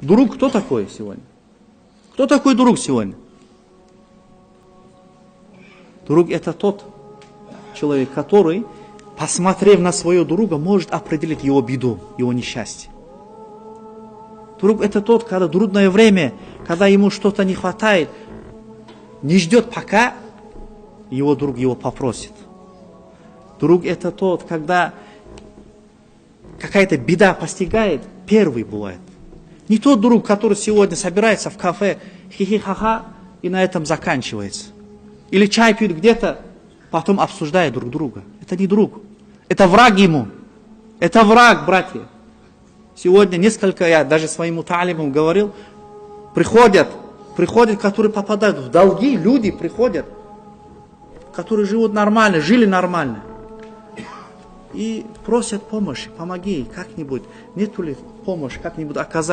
Друг кто такой сегодня? Кто такой друг сегодня? Друг это тот человек, который, посмотрев на своего друга, может определить его беду, его несчастье. Друг это тот, когда в трудное время, когда ему что-то не хватает, не ждет, пока его друг его попросит. Друг это тот, когда какая-то беда постигает, первый бывает. Не тот друг, который сегодня собирается в кафе, хихи-ха-ха, и на этом заканчивается. Или чай пьют где-то, потом обсуждают друг друга. Это не друг. Это враг ему. Это враг, братья. Сегодня несколько, я даже своим талибам говорил, приходят, которые попадают в долги, люди приходят, которые живут нормально, жили нормально. И просят помощи, помоги как-нибудь. Нету ли помощи, как-нибудь оказать.